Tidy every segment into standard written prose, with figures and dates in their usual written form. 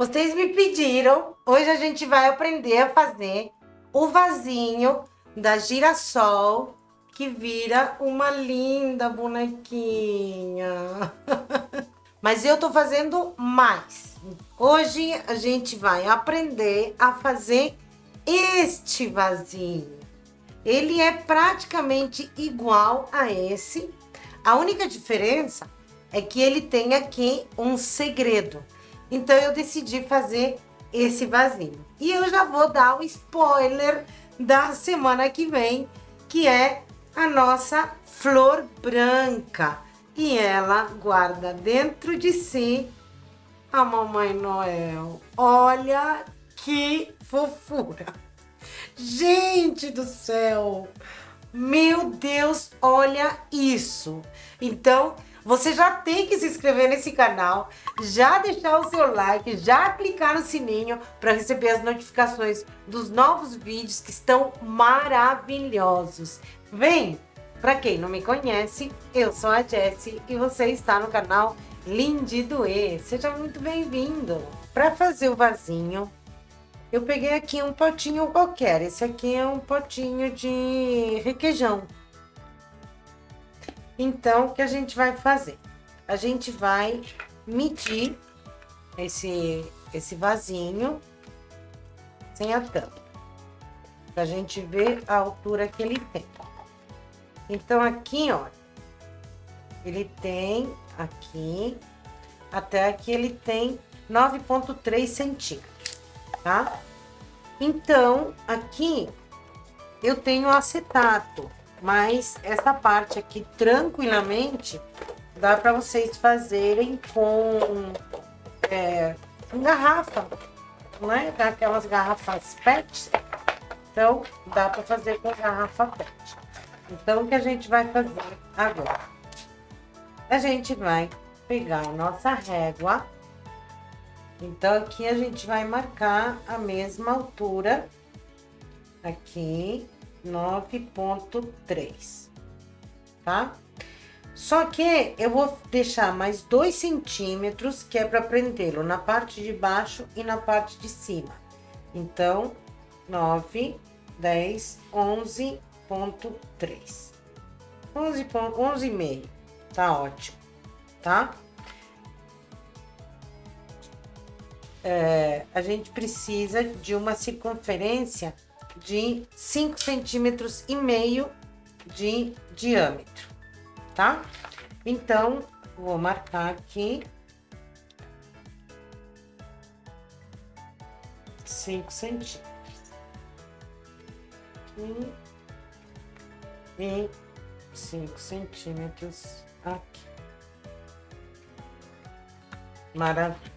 Vocês me pediram, hoje a gente vai aprender a fazer o vasinho da girassol que vira uma linda bonequinha. Mas eu tô fazendo mais. Hoje a gente vai aprender a fazer este vasinho. Ele é praticamente igual a esse. A única diferença é que ele tem aqui um segredo. Então eu decidi fazer esse vasinho. E eu já vou dar o spoiler da semana que vem, que é a nossa flor branca. E ela guarda dentro de si a Mamãe Noel. Olha que fofura! Gente do céu! Meu Deus, olha isso! Então, você já tem que se inscrever nesse canal, já deixar o seu like, já clicar no sininho para receber as notificações dos novos vídeos que estão maravilhosos. Vem! Para quem não me conhece, eu sou a Jessie e você está no canal Lindidoê. Seja muito bem-vindo! Para fazer o vasinho, eu peguei aqui um potinho qualquer. Esse aqui é um potinho de requeijão. Então, o que a gente vai fazer? A gente vai medir esse vasinho sem a tampa, pra gente ver a altura que ele tem. Então, aqui, ó, ele tem aqui, até aqui ele tem 9,3 centímetros, tá? Então, aqui eu tenho acetato, mas essa parte aqui, tranquilamente, dá para vocês fazerem com garrafa, né? Daquelas garrafas PET. Então, dá para fazer com garrafa PET. Então, o que a gente vai fazer agora? A gente vai pegar a nossa régua. Então, aqui a gente vai marcar a mesma altura. Aqui, 9,3, tá? Só que eu vou deixar mais 2 centímetros, que é para prendê-lo na parte de baixo e na parte de cima. Então, 9, 10, 11,3. 11,5, tá ótimo, tá? A gente precisa de uma circunferência de 5,5 centímetros de diâmetro, tá? Então, vou marcar aqui 5 centímetros. E 5 centímetros aqui. Maravilha.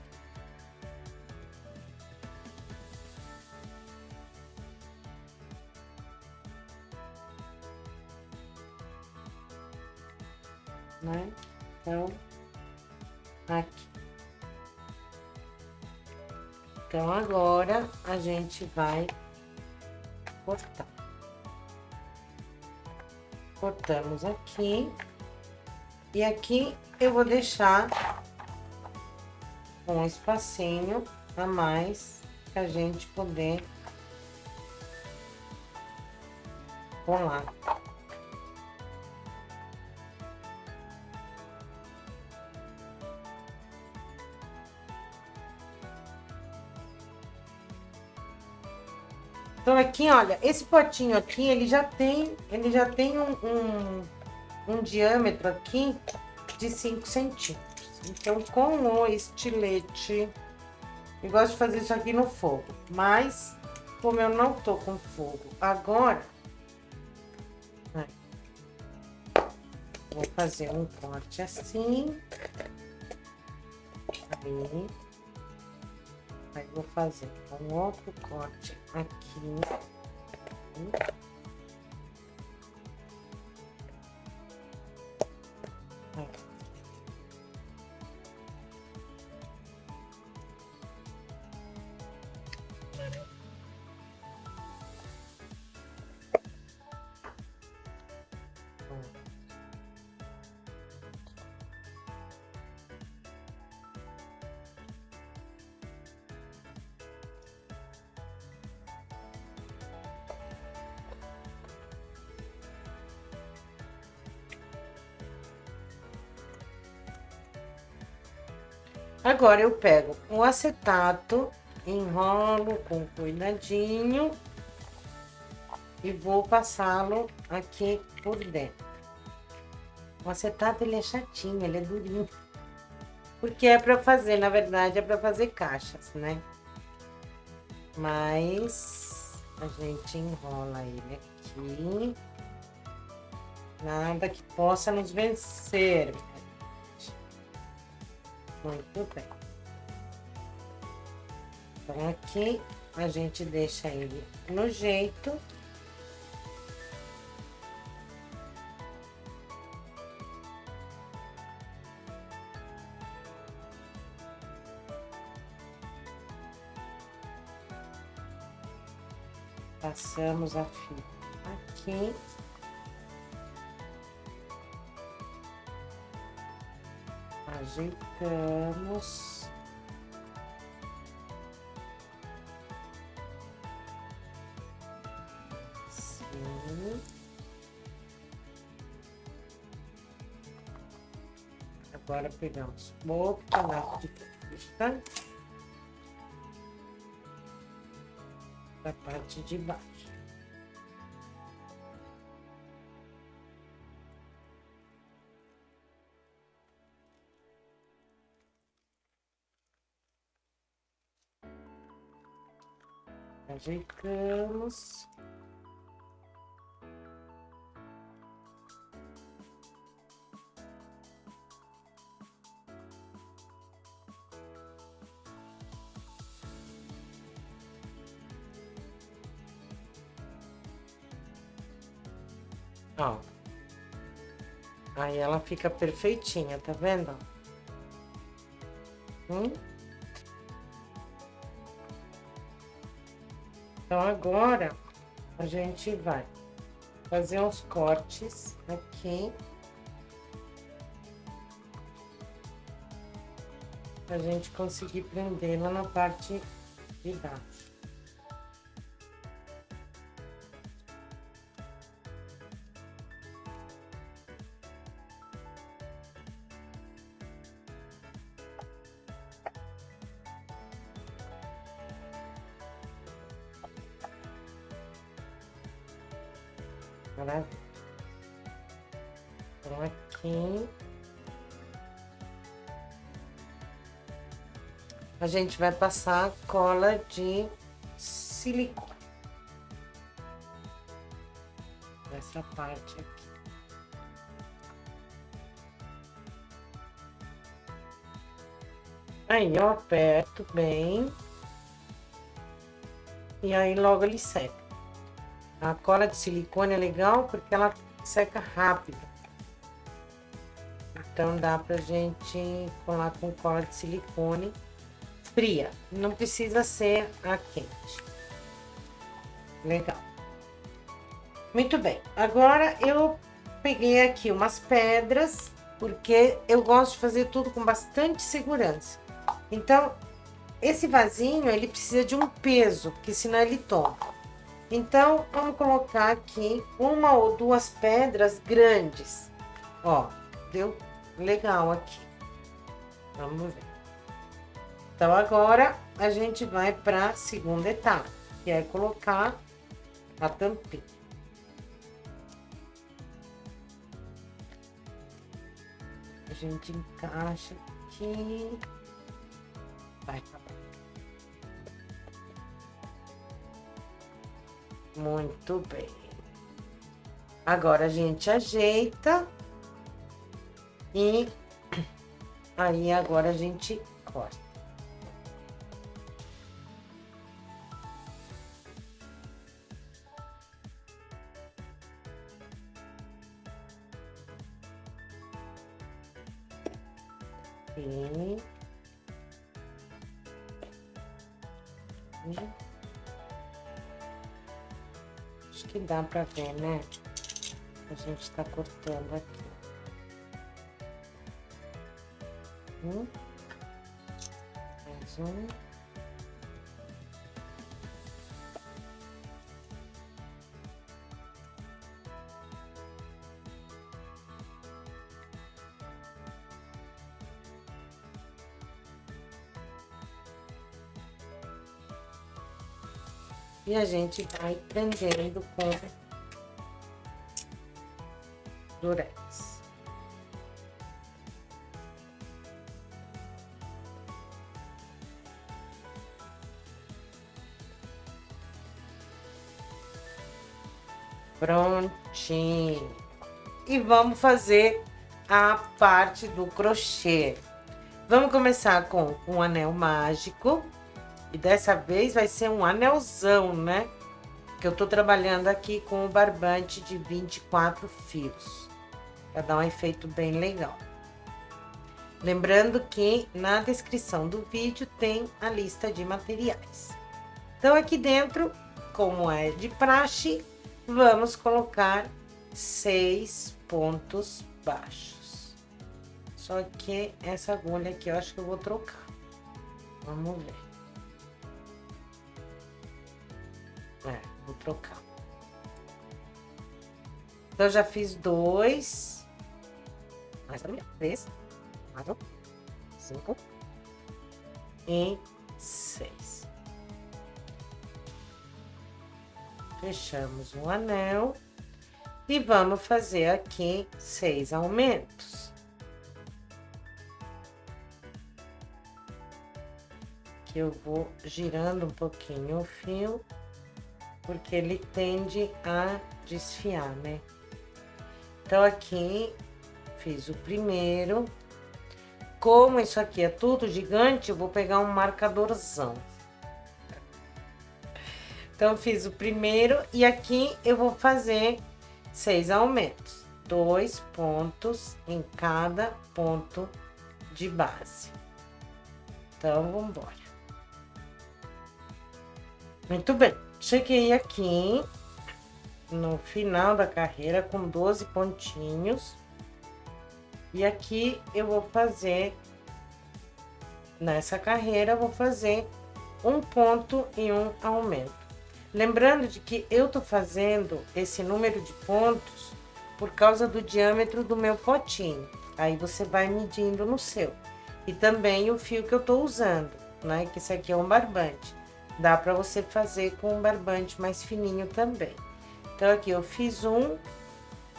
Né? Então, aqui. Então, agora a gente vai cortar. Cortamos aqui. E aqui eu vou deixar um espacinho a mais pra gente poder colar. Então, aqui, olha, esse potinho aqui, ele já tem um diâmetro aqui de 5 centímetros. Então, com o estilete, eu gosto de fazer isso aqui no fogo, mas como eu não tô com fogo agora, vou fazer um corte assim, aí vou fazer um outro corte aqui. Agora eu pego o acetato, enrolo com cuidadinho e vou passá-lo aqui por dentro. O acetato, ele é chatinho, ele é durinho. Porque é pra fazer, na verdade, é pra fazer caixas, né? Mas a gente enrola ele aqui. Nada que possa nos vencer. Muito bem. Então, aqui a gente deixa ele no jeito. Passamos a fita aqui. Ajeitamos. Assim. Agora pegamos outro pedaço de fita da parte de baixo. Ajeitamos. Ó. Aí ela fica perfeitinha, tá vendo? Então, agora, a gente vai fazer uns cortes aqui. Pra gente conseguir prendê-la na parte de baixo. Maravilha. Então, aqui a gente vai passar cola de silicone. Essa parte aqui. Aí, eu aperto bem. E aí, logo ele seca. A cola de silicone é legal porque ela seca rápido. Então, dá pra gente colar com cola de silicone fria. Não precisa ser a quente. Legal. Muito bem. Agora, eu peguei aqui umas pedras, porque eu gosto de fazer tudo com bastante segurança. Então, esse vasinho, ele precisa de um peso, porque senão ele tomba. Então, vamos colocar aqui uma ou duas pedras grandes. Ó, deu legal aqui. Vamos ver. Então, agora a gente vai para a segunda etapa, que é colocar a tampinha. A gente encaixa aqui. Vai, tá bom. Muito bem. Agora a gente ajeita e aí agora a gente corta. Acho que dá pra ver, né? A gente tá cortando aqui. Mais um. E a gente vai prendendo com durex. Prontinho. E vamos fazer a parte do crochê. Vamos começar com um anel mágico. E dessa vez vai ser um anelzão, né? Que eu tô trabalhando aqui com o barbante de 24 fios. Pra dar um efeito bem legal. Lembrando que na descrição do vídeo tem a lista de materiais. Então, aqui dentro, como é de praxe, vamos colocar 6 pontos baixos. Só que essa agulha aqui eu acho que eu vou trocar. Vamos ver. Vou trocar. Então, eu já fiz 2. Mais 3, 4, 5 e 6. Fechamos o anel e vamos fazer aqui 6 aumentos. Que eu vou girando um pouquinho o fio, porque ele tende a desfiar, né? Então, aqui fiz o primeiro. Como isso aqui é tudo gigante, eu vou pegar um marcadorzão. Então, eu fiz o primeiro e aqui eu vou fazer 6 aumentos. 2 pontos em cada ponto de base. Então, vamos embora. Muito bem. Cheguei aqui no final da carreira com 12 pontinhos. E aqui eu vou fazer, nessa carreira, eu vou fazer um ponto e um aumento. Lembrando de que eu tô fazendo esse número de pontos por causa do diâmetro do meu potinho. Aí você vai medindo no seu. E também o fio que eu tô usando, né? Que esse aqui é um barbante. Dá pra você fazer com um barbante mais fininho também. Então, aqui eu fiz um.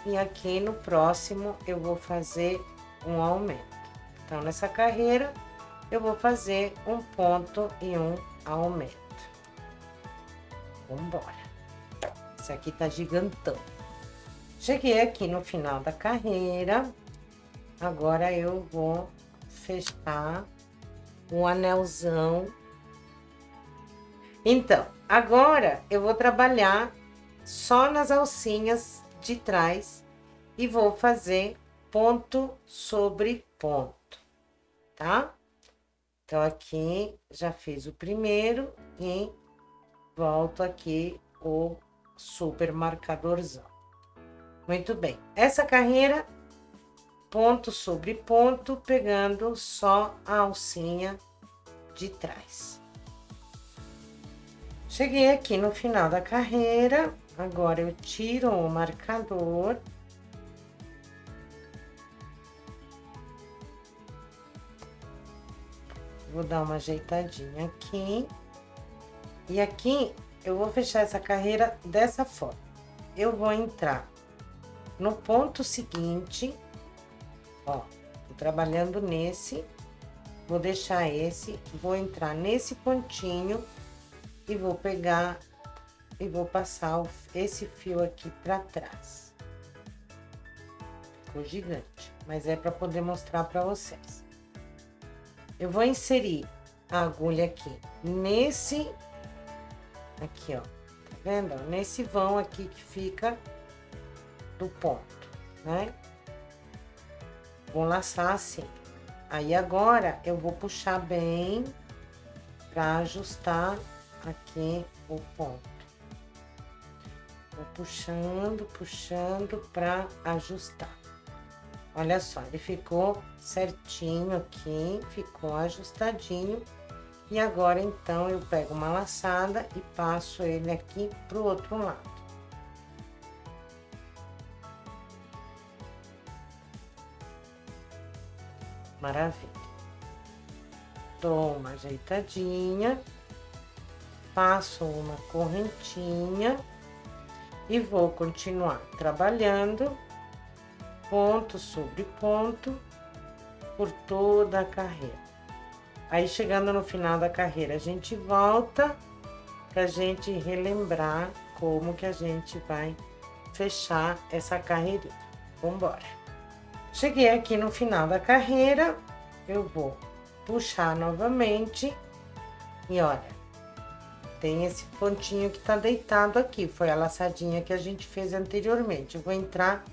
E aqui no próximo eu vou fazer um aumento. Então, nessa carreira, eu vou fazer um ponto e um aumento. Vambora. Esse aqui tá gigantão. Cheguei aqui no final da carreira. Agora eu vou fechar um anelzão. Então, agora eu vou trabalhar só nas alcinhas de trás e vou fazer ponto sobre ponto, tá? Então, aqui já fiz o primeiro e volto aqui o super marcadorzão. Muito bem. Essa carreira, ponto sobre ponto, pegando só a alcinha de trás. Cheguei aqui no final da carreira, agora eu tiro o marcador. Vou dar uma ajeitadinha aqui. E aqui eu vou fechar essa carreira dessa forma. Eu vou entrar no ponto seguinte, ó, tô trabalhando nesse, vou deixar esse, vou entrar nesse pontinho e vou pegar e vou passar esse fio aqui pra trás. Ficou gigante, mas é pra poder mostrar pra vocês. Eu vou inserir a agulha aqui nesse, aqui ó, tá vendo? Nesse vão aqui que fica do ponto, né? Vou laçar assim. Aí agora eu vou puxar bem pra ajustar aqui o ponto. Vou puxando, puxando pra ajustar. Olha só, ele ficou certinho aqui, ficou ajustadinho. E agora, então, eu pego uma laçada e passo ele aqui pro outro lado. Maravilha. Dou uma ajeitadinha. faço uma correntinha e vou continuar trabalhando ponto sobre ponto por toda a carreira. Aí, chegando no final da carreira, a gente volta pra gente relembrar como que a gente vai fechar essa carreirinha. Vambora! Cheguei aqui no final da carreira, eu vou puxar novamente e olha, tem esse pontinho que tá deitado aqui, foi a laçadinha que a gente fez anteriormente. Eu vou entrar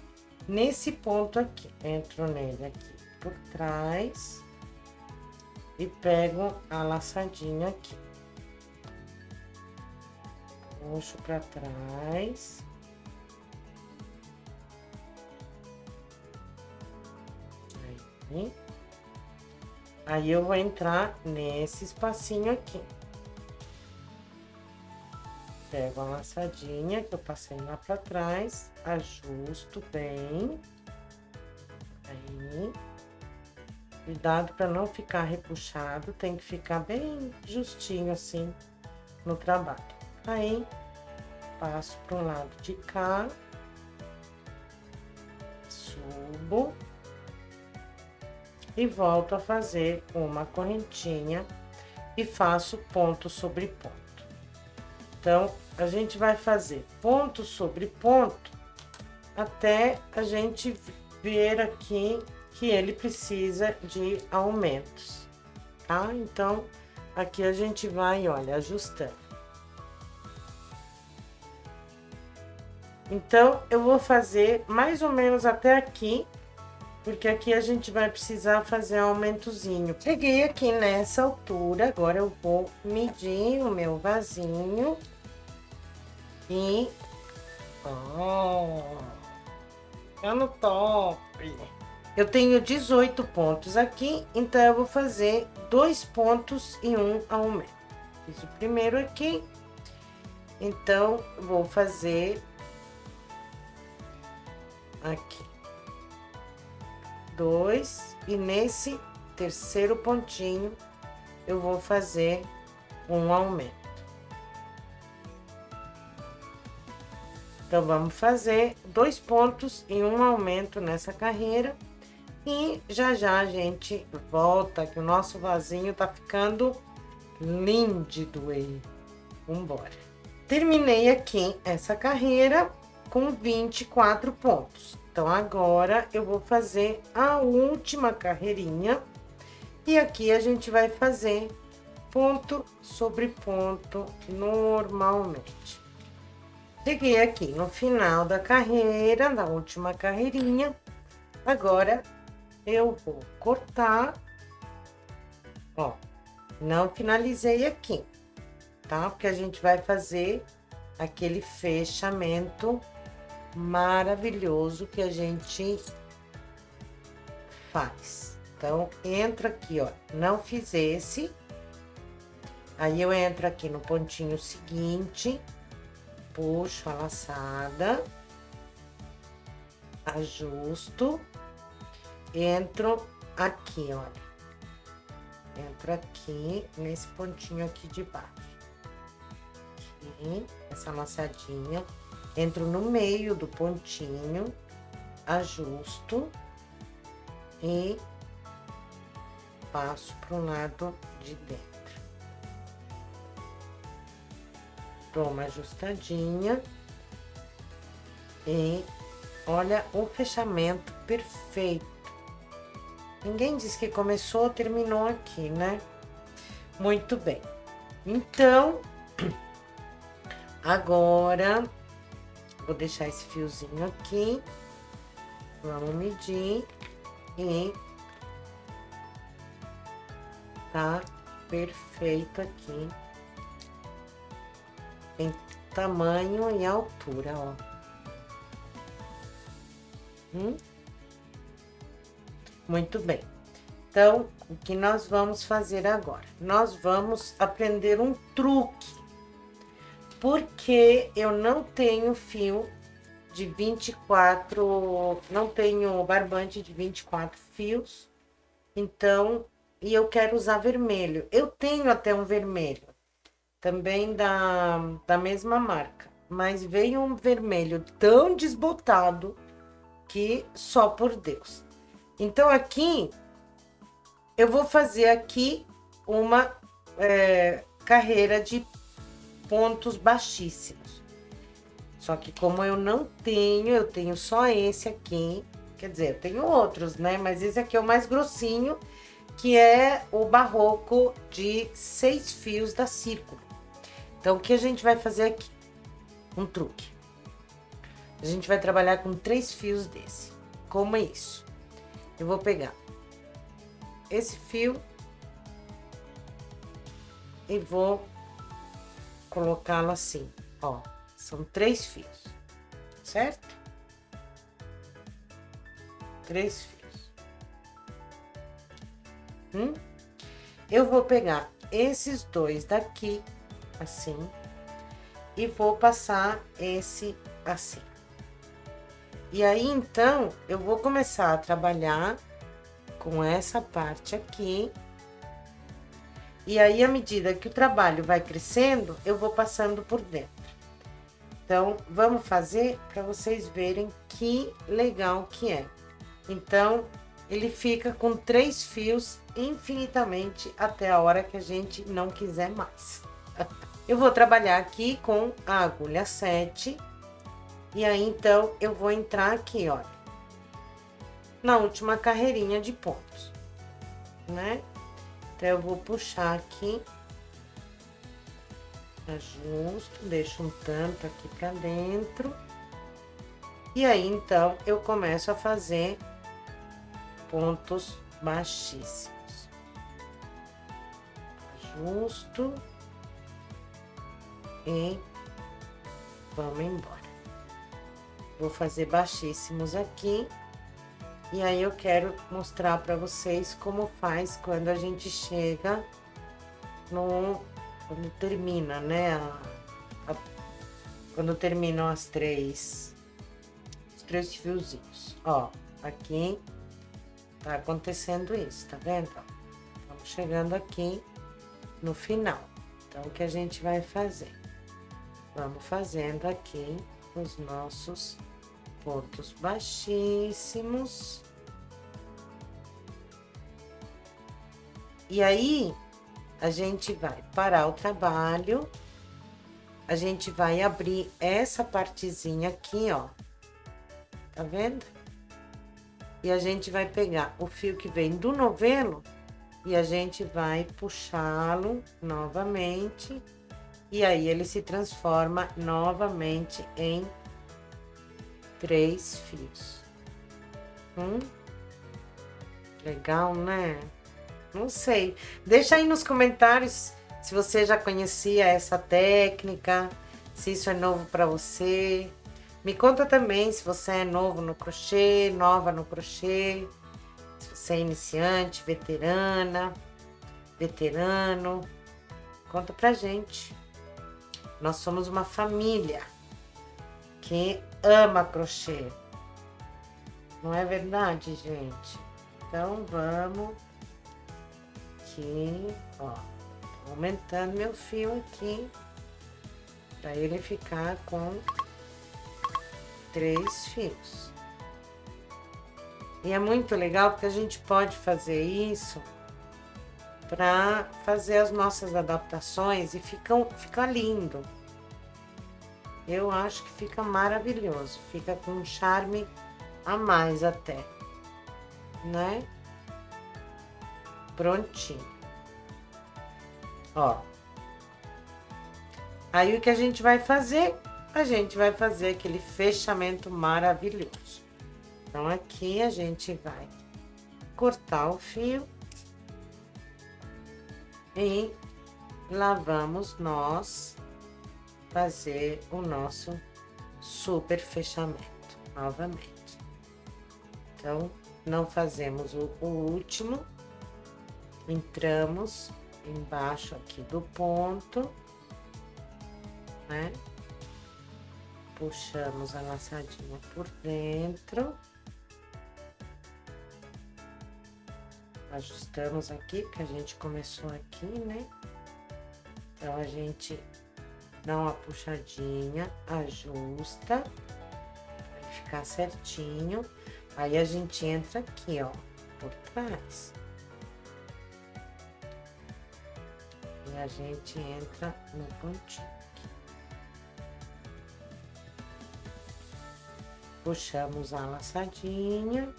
nesse ponto aqui, entro nele aqui por trás e pego a laçadinha aqui. Puxo pra trás. Aí eu vou entrar nesse espacinho aqui. Pego a laçadinha que eu passei lá pra trás, ajusto bem. Aí. Cuidado para não ficar repuxado, tem que ficar bem justinho assim no trabalho. Aí, passo pro lado de cá. Subo. E volto a fazer uma correntinha e faço ponto sobre ponto. Então, a gente vai fazer ponto sobre ponto até a gente ver aqui que ele precisa de aumentos, tá? Então, aqui a gente vai, olha, ajustando. Então, eu vou fazer mais ou menos até aqui, porque aqui a gente vai precisar fazer um aumentozinho. Cheguei aqui nessa altura, agora eu vou medir o meu vasinho e... ó, tá no top! Eu tenho 18 pontos aqui, então eu vou fazer 2 pontos e um aumento. Fiz o primeiro aqui, então vou fazer aqui 2 e nesse terceiro pontinho eu vou fazer um aumento. Então, vamos fazer 2 pontos e um aumento nessa carreira. E já já a gente volta, que o nosso vasinho tá ficando líndido aí. Vambora. Terminei aqui essa carreira com 24 pontos. Então, agora eu vou fazer a última carreirinha. E aqui a gente vai fazer ponto sobre ponto normalmente. Cheguei aqui no final da carreira, da última carreirinha. Agora, eu vou cortar, ó, não finalizei aqui, tá? Porque a gente vai fazer aquele fechamento maravilhoso que a gente faz. Então, entra aqui, ó, não fiz esse, aí eu entro aqui no pontinho seguinte, puxo a laçada, ajusto, entro aqui, olha. Entro aqui, nesse pontinho aqui de baixo. Aqui, essa laçadinha. Entro no meio do pontinho, ajusto e passo pro lado de dentro. Dou uma ajustadinha e olha o fechamento perfeito. Ninguém diz que começou, terminou aqui, né? Muito bem. Então, agora, vou deixar esse fiozinho aqui. Vamos medir e tá perfeito aqui. Tem tamanho e altura, ó. Muito bem. Então, o que nós vamos fazer agora? Nós vamos aprender um truque. Porque eu não tenho fio de 24, não tenho barbante de 24 fios. Então, e eu quero usar vermelho. Eu tenho até um vermelho, também da mesma marca, mas veio um vermelho tão desbotado que só por Deus. Então, aqui, eu vou fazer aqui uma carreira de pontos baixíssimos. Só que como eu não tenho, eu tenho só esse aqui, quer dizer, eu tenho outros, né? Mas esse aqui é o mais grossinho, que é o barroco de 6 fios da Círculo. Então, o que a gente vai fazer aqui? Um truque. A gente vai trabalhar com 3 fios desse. Como é isso? Eu vou pegar esse fio e vou colocá-lo assim, ó. São 3 fios, certo? 3 fios. Eu vou pegar esses dois daqui, assim, e vou passar esse assim. E aí, então, eu vou começar a trabalhar com essa parte aqui. E aí, à medida que o trabalho vai crescendo, eu vou passando por dentro. Então, vamos fazer para vocês verem que legal que é. Então, ele fica com 3 fios infinitamente até a hora que a gente não quiser mais. Eu vou trabalhar aqui com a agulha 7. E aí, então, eu vou entrar aqui, olha, na última carreirinha de pontos, né? Então, eu vou puxar aqui, ajusto, deixo um tanto aqui pra dentro. E aí, então, eu começo a fazer pontos baixíssimos. Ajusto e vamos embora. Vou fazer baixíssimos aqui. E aí, eu quero mostrar pra vocês como faz quando a gente chega no... Quando termina, né? Quando terminam os três fiozinhos. Ó, aqui tá acontecendo isso, tá vendo? Estamos chegando aqui no final. Então, o que a gente vai fazer? Vamos fazendo aqui os nossos pontos baixíssimos. E aí, a gente vai parar o trabalho, a gente vai abrir essa partezinha aqui, ó, tá vendo? E a gente vai pegar o fio que vem do novelo e a gente vai puxá-lo novamente, e aí ele se transforma novamente em 3 fios. Legal, né? Não sei. Deixa aí nos comentários se você já conhecia essa técnica, se isso é novo para você. Me conta também se você é novo no crochê, nova no crochê, se você é iniciante, veterana, veterano. Conta pra gente. Nós somos uma família que ama crochê. Não é verdade, gente? Então, vamos aqui, ó, aumentando meu fio aqui, para ele ficar com 3 fios. E é muito legal porque a gente pode fazer isso para fazer as nossas adaptações e fica lindo. Eu acho que fica maravilhoso, fica com um charme a mais até, né? Prontinho. Ó. Aí, o que a gente vai fazer? A gente vai fazer aquele fechamento maravilhoso. Então, aqui a gente vai cortar o fio e lá vamos nós fazer o nosso super fechamento novamente. Então, não fazemos o último, entramos embaixo aqui do ponto, né? Puxamos a laçadinha por dentro. Ajustamos aqui, porque a gente começou aqui, né? Então, a gente dá uma puxadinha, ajusta, pra ficar certinho. Aí, a gente entra aqui, ó, por trás. E a gente entra no pontinho aqui. Puxamos a laçadinha.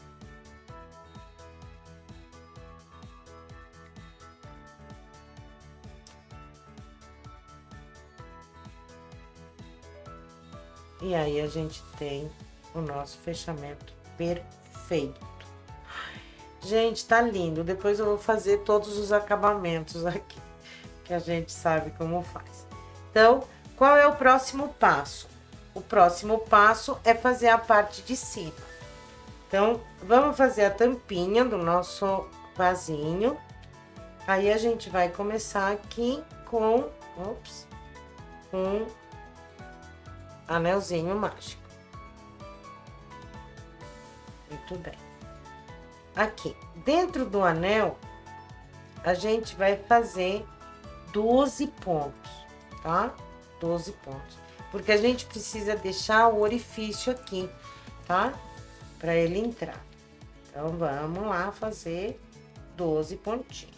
E aí, a gente tem o nosso fechamento perfeito. Gente, tá lindo. Depois eu vou fazer todos os acabamentos aqui, que a gente sabe como faz. Então, qual é o próximo passo? O próximo passo é fazer a parte de cima. Então, vamos fazer a tampinha do nosso vasinho. Aí, a gente vai começar aqui com, com anelzinho mágico. Muito bem. Aqui, dentro do anel, a gente vai fazer 12 pontos, tá? 12 pontos. Porque a gente precisa deixar o orifício aqui, tá? Pra ele entrar. Então, vamos lá fazer 12 pontinhos.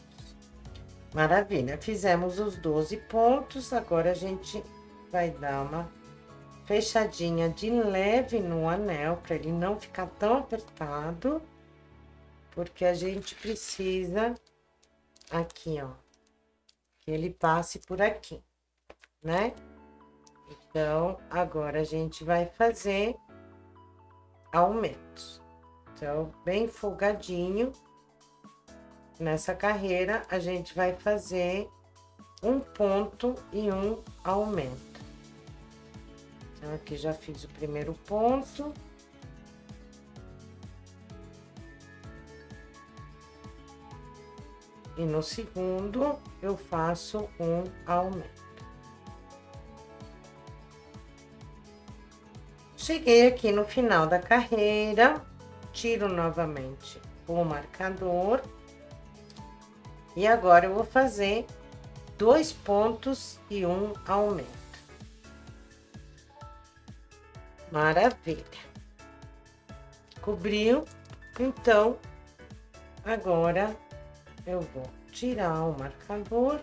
Maravilha, fizemos os 12 pontos, agora a gente vai dar uma fechadinha de leve no anel, para ele não ficar tão apertado, porque a gente precisa aqui, ó, que ele passe por aqui, né? Então, agora a gente vai fazer aumentos. Então, bem folgadinho, nessa carreira, a gente vai fazer um ponto e um aumento. Então, aqui já fiz o primeiro ponto. E no segundo, eu faço um aumento. Cheguei aqui no final da carreira, tiro novamente o marcador. E agora, eu vou fazer 2 pontos e um aumento. Maravilha. Cobriu, então, agora eu vou tirar o marcador.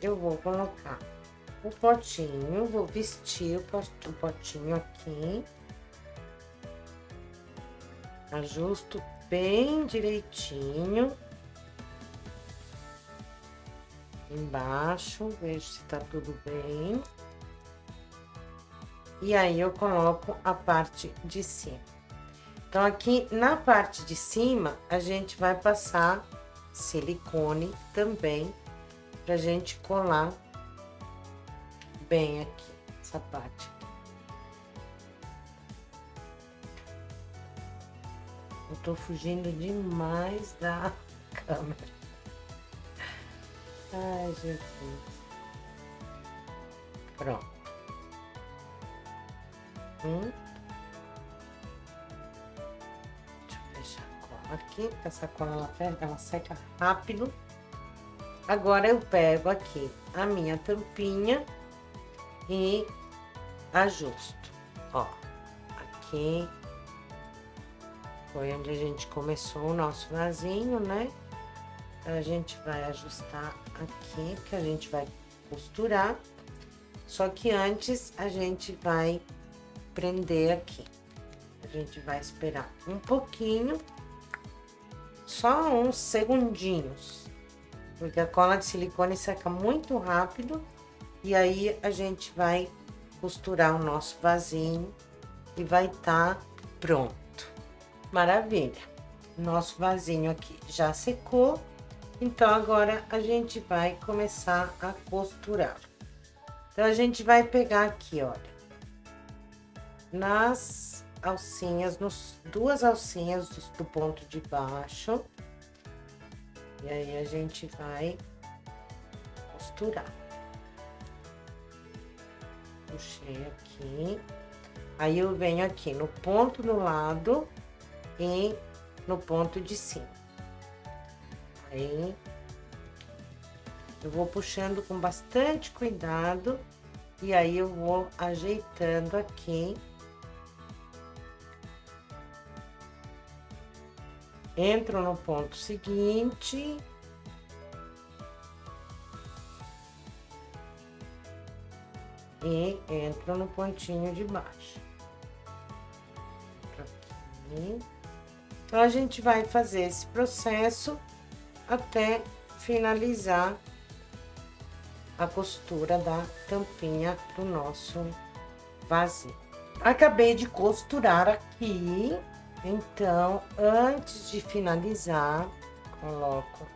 Eu vou colocar o potinho, vou vestir o potinho aqui. Ajusto bem direitinho. Embaixo, vejo se tá tudo bem. E aí, eu coloco a parte de cima. Então, aqui na parte de cima, a gente vai passar silicone também, pra gente colar bem aqui, essa parte. Eu tô fugindo demais da câmera. Ai, Jesus. Pronto. Deixa eu fechar a cola aqui, porque essa cola ela seca rápido. Agora, eu pego aqui a minha tampinha e ajusto. Ó, aqui foi onde a gente começou o nosso vasinho, né? A gente vai ajustar aqui, que a gente vai costurar. Só que antes, a gente vai prender aqui. A gente vai esperar um pouquinho, só uns segundinhos, porque a cola de silicone seca muito rápido. E aí, a gente vai costurar o nosso vasinho e vai estar pronto. Maravilha! Nosso vasinho aqui já secou. Então, agora, a gente vai começar a costurar. Então, a gente vai pegar aqui, olha, nas alcinhas, duas alcinhas do ponto de baixo. E aí, a gente vai costurar. Puxei aqui. Aí, eu venho aqui no ponto do lado e no ponto de cima. Aí, eu vou puxando com bastante cuidado e aí eu vou ajeitando aqui. Entro no ponto seguinte. E entro no pontinho de baixo. Aqui. Então, a gente vai fazer esse processo até finalizar a costura da tampinha do nosso vasinho. Acabei de costurar aqui, então, antes de finalizar, coloco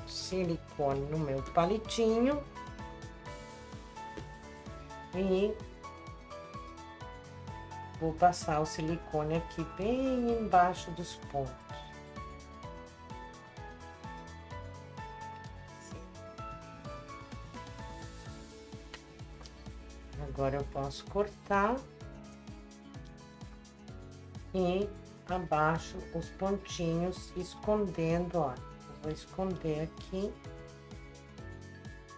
silicone no meu palitinho e vou passar o silicone aqui bem embaixo dos pontos. Agora eu posso cortar e abaixo os pontinhos, escondendo, ó. Eu vou esconder aqui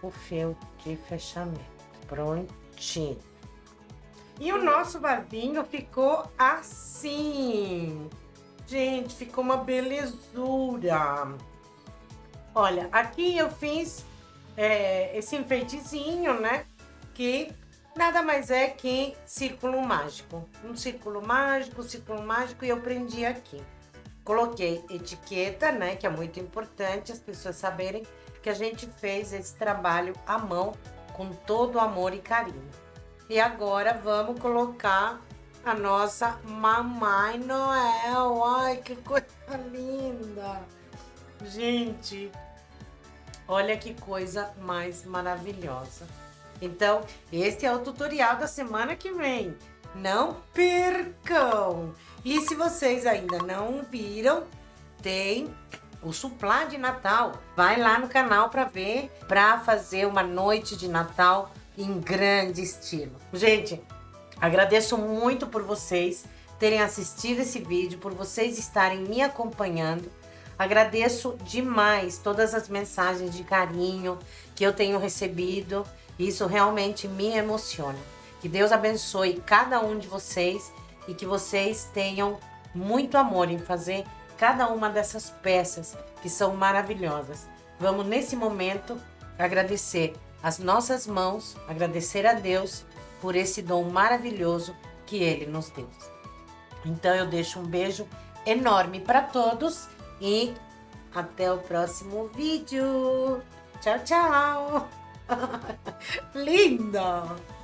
o fio de fechamento. Prontinho. E o nosso vasinho ficou assim. Gente, ficou uma belezura. Olha, aqui eu fiz esse enfeitezinho, né? Que nada mais é que círculo mágico. Um círculo mágico e eu prendi aqui. Coloquei etiqueta, né? Que é muito importante as pessoas saberem que a gente fez esse trabalho à mão com todo amor e carinho. E agora vamos colocar a nossa Mamãe Noel. Ai, que coisa linda! Gente, olha que coisa mais maravilhosa. Então, esse é o tutorial da semana que vem. Não percam! E se vocês ainda não viram, tem o suplá de Natal. Vai lá no canal para ver, para fazer uma noite de Natal em grande estilo. Gente, agradeço muito por vocês terem assistido esse vídeo, por vocês estarem me acompanhando. Agradeço demais todas as mensagens de carinho que eu tenho recebido. Isso realmente me emociona. Que Deus abençoe cada um de vocês e que vocês tenham muito amor em fazer cada uma dessas peças que são maravilhosas. Vamos, nesse momento, agradecer as nossas mãos, agradecer a Deus por esse dom maravilhoso que Ele nos deu. Então, eu deixo um beijo enorme para todos e até o próximo vídeo. Tchau, tchau! Linda!